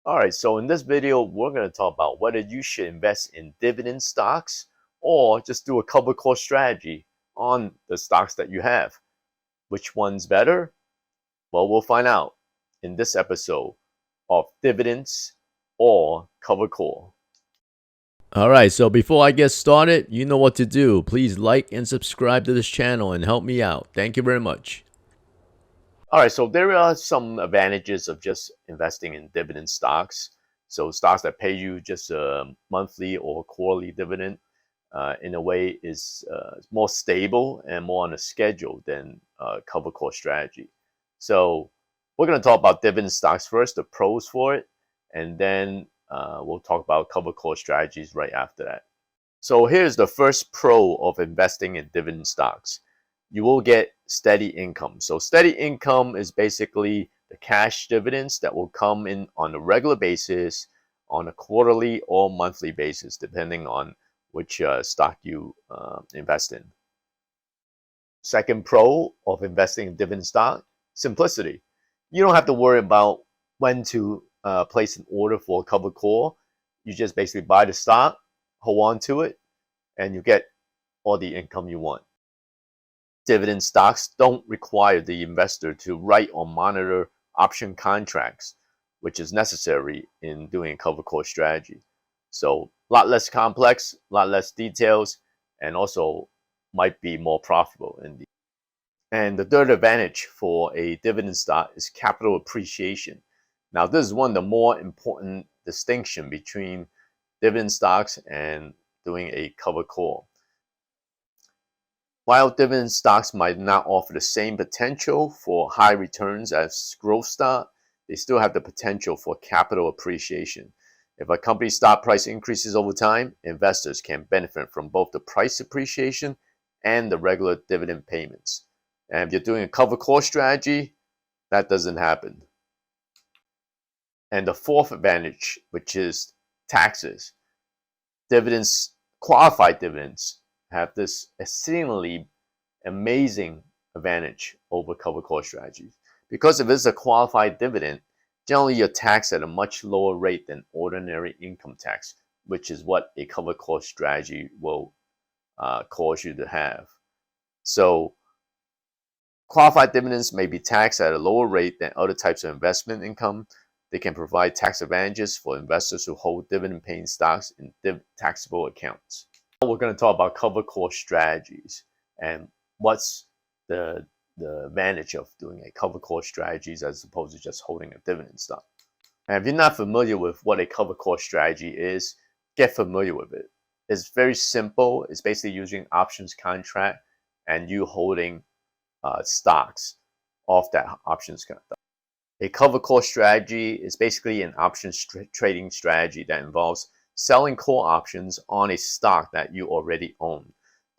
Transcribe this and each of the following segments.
Alright, so in this video, we're going to talk about whether you should invest in dividend stocks or just do a cover call strategy on the stocks that you have. Which one's better? Well, we'll find out in this episode of dividends or cover call. Alright, so before I get started, you know what to do. Please like and subscribe to this channel and help me out. Thank you very much. Alright, so there are some advantages of just investing in dividend stocks. So stocks that pay you just a monthly or quarterly dividend in a way is more stable and more on a schedule than cover call strategy. So we're going to talk about dividend stocks first, the pros for it, and then we'll talk about cover call strategies right after that. So here's the first pro of investing in dividend stocks. You will get steady income. So steady income is basically the cash dividends that will come in on a regular basis, on a quarterly or monthly basis, depending on which stock you invest in. Second pro of investing in dividend stock, simplicity. You don't have to worry about when to place an order for a cover call. You just basically buy the stock, hold on to it, and you get all the income you want. Dividend stocks don't require the investor to write or monitor option contracts, which is necessary in doing a cover call strategy. So a lot less complex, a lot less details, and also might be more profitable. And the third advantage for a dividend stock is capital appreciation. Now, this is one of the more important distinction between dividend stocks and doing a cover call. While dividend stocks might not offer the same potential for high returns as growth stock, they still have the potential for capital appreciation. If a company's stock price increases over time, investors can benefit from both the price appreciation and the regular dividend payments. And if you're doing a cover call strategy, that doesn't happen. And the fourth advantage, which is taxes. Dividends, qualified dividends, have this exceedingly amazing advantage over cover call strategies. Because if it's a qualified dividend, generally you're taxed at a much lower rate than ordinary income tax, which is what a cover call strategy will cause you to have. So qualified dividends may be taxed at a lower rate than other types of investment income. They can provide tax advantages for investors who hold dividend-paying stocks in taxable accounts. We're going to talk about cover call strategies and what's the advantage of doing a cover call strategies as opposed to just holding a dividend stock. And if you're not familiar with what a cover call strategy is, get familiar with it. It's very simple. It's basically using options contract and you holding stocks off that options contract. A cover call strategy is basically an options trading strategy that involves selling call options on a stock that you already own.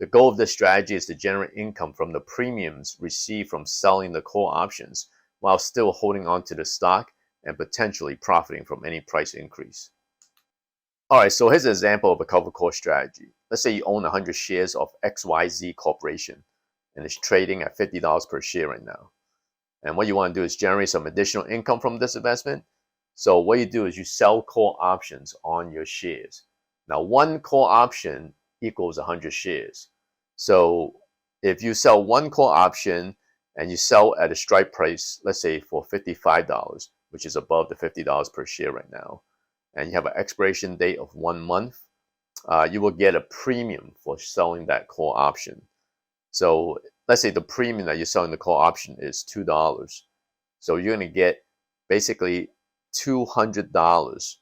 The goal of this strategy is to generate income from the premiums received from selling the call options while still holding on to the stock and potentially profiting from any price increase. Alright, so here's an example of a cover call strategy. Let's say you own 100 shares of XYZ Corporation and it's trading at $50 per share right now. And what you want to do is generate some additional income from this investment. So what you do is you sell call options on your shares. Now, one call option equals 100 shares. So if you sell one call option and you sell at a strike price, let's say for $55, which is above the $50 per share right now, and you have an expiration date of 1 month, you will get a premium for selling that call option. So let's say the premium that you're selling the call option is $2. So you're going to get basically $200.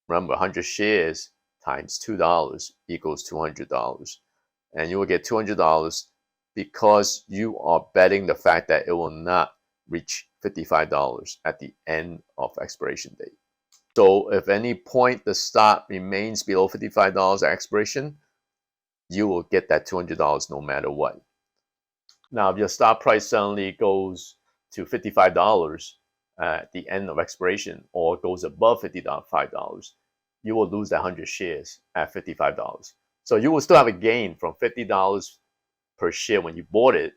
Remember, 100 shares times $2 equals $200. And you will get $200 because you are betting the fact that it will not reach $55 at the end of expiration date. So if at any point the stock remains below $55 at expiration, you will get that $200 no matter what. Now, if your stock price suddenly goes to $55 at the end of expiration or goes above $55, you will lose that 100 shares at $55. So you will still have a gain from $50 per share when you bought it.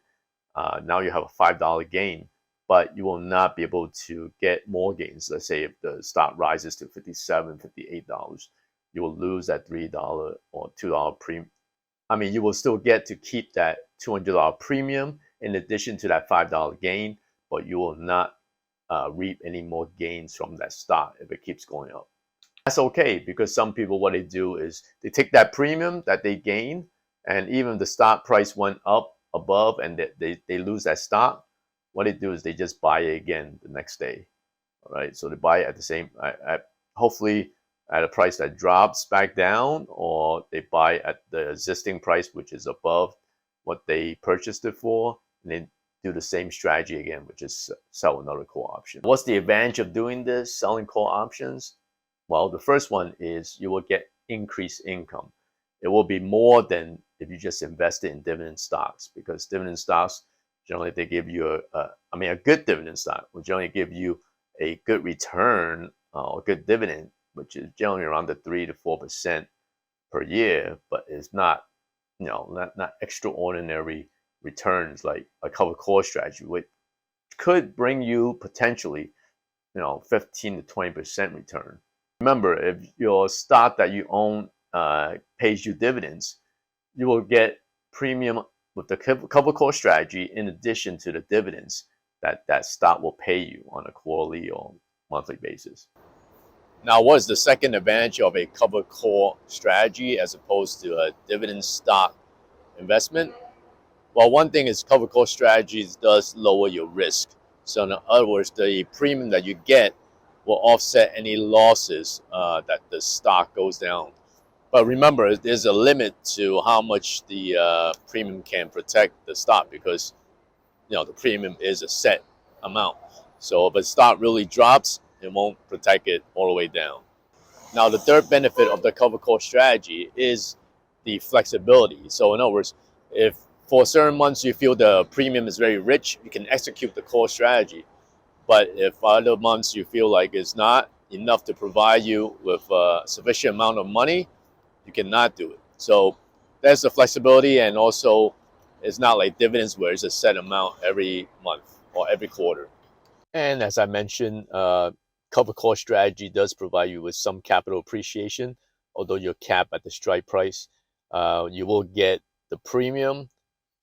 Now you have a $5 gain but you will not be able to get more gains. Let's say if the stock rises to $57, $58, you will lose that $3 or $2 premium. I mean, you will still get to keep that $200 premium in addition to that $5 gain, but you will not reap any more gains from that stock if it keeps going up. That's okay, because some people, what they do is they take that premium that they gain, and even if the stock price went up above and they lose that stock, what they do is they just buy it again the next day. All right, so they buy it at the same, hopefully at a price that drops back down, or they buy at the existing price, which is above what they purchased it for, and then do the same strategy again, which is sell another call option. What's the advantage of doing this, selling call options? Well, the first one is you will get increased income. It will be more than if you just invested in dividend stocks, because dividend stocks, generally they give you a good dividend stock will generally give you a good return or good dividend, which is generally around the 3 to 4% per year, but it's not, not extraordinary returns like a covered call strategy, which could bring you potentially, 15 to 20% return. Remember, if your stock that you own pays you dividends, you will get premium with the covered call strategy in addition to the dividends that stock will pay you on a quarterly or monthly basis. Now, what is the second advantage of a covered call strategy as opposed to a dividend stock investment? Well, one thing is covered call strategies does lower your risk. So in other words, the premium that you get will offset any losses that the stock goes down. But remember, there's a limit to how much the premium can protect the stock, because the premium is a set amount. So if a stock really drops, it won't protect it all the way down. Now, the third benefit of the covered call strategy is the flexibility. So in other words, if for certain months you feel the premium is very rich, you can execute the call strategy. But if other months you feel like it's not enough to provide you with a sufficient amount of money, you cannot do it. So there's the flexibility, and also it's not like dividends where it's a set amount every month or every quarter. And as I mentioned, covered call strategy does provide you with some capital appreciation, although you're capped at the strike price. You will get the premium,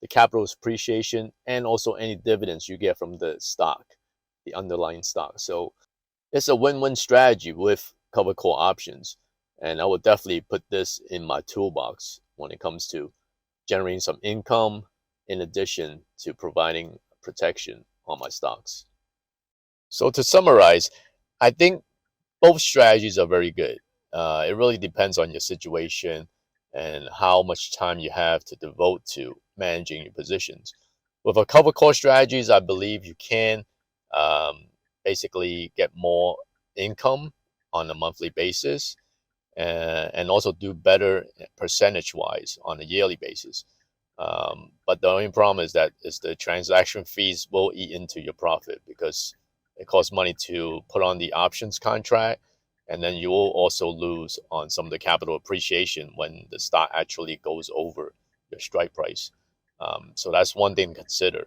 the capital appreciation, and also any dividends you get from the stock, the underlying stock. So it's a win-win strategy with covered call options. And I would definitely put this in my toolbox when it comes to generating some income in addition to providing protection on my stocks. So to summarize, I think both strategies are very good. It really depends on your situation and how much time you have to devote to managing your positions. With a covered call strategies, I believe you can basically get more income on a monthly basis, and also do better percentage-wise on a yearly basis. But the only problem is that the transaction fees will eat into your profit, because it costs money to put on the options contract, and then you will also lose on some of the capital appreciation when the stock actually goes over your strike price. So that's one thing to consider.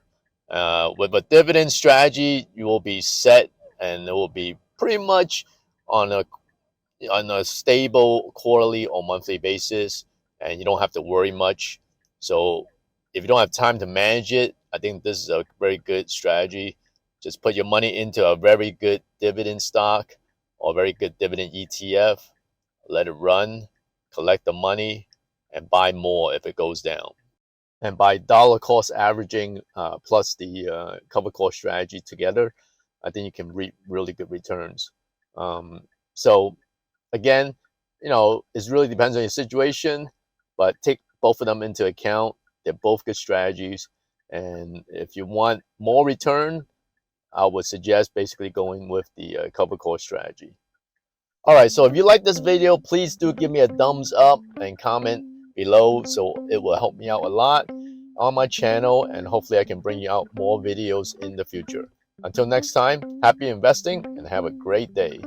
With a dividend strategy, you will be set, and it will be pretty much on a stable quarterly or monthly basis, and you don't have to worry much. So if you don't have time to manage it, I think this is a very good strategy. Just put your money into a very good dividend stock or very good dividend ETF, let it run, collect the money, and buy more if it goes down. And by dollar cost averaging plus the covered call strategy together, I think you can reap really good returns. So again, it really depends on your situation, but take both of them into account. They're both good strategies. And if you want more return, I would suggest basically going with the covered call strategy. All right, so if you like this video, please do give me a thumbs up and comment below, so it will help me out a lot on my channel, and hopefully I can bring you out more videos in the future. Until next time, happy investing and have a great day.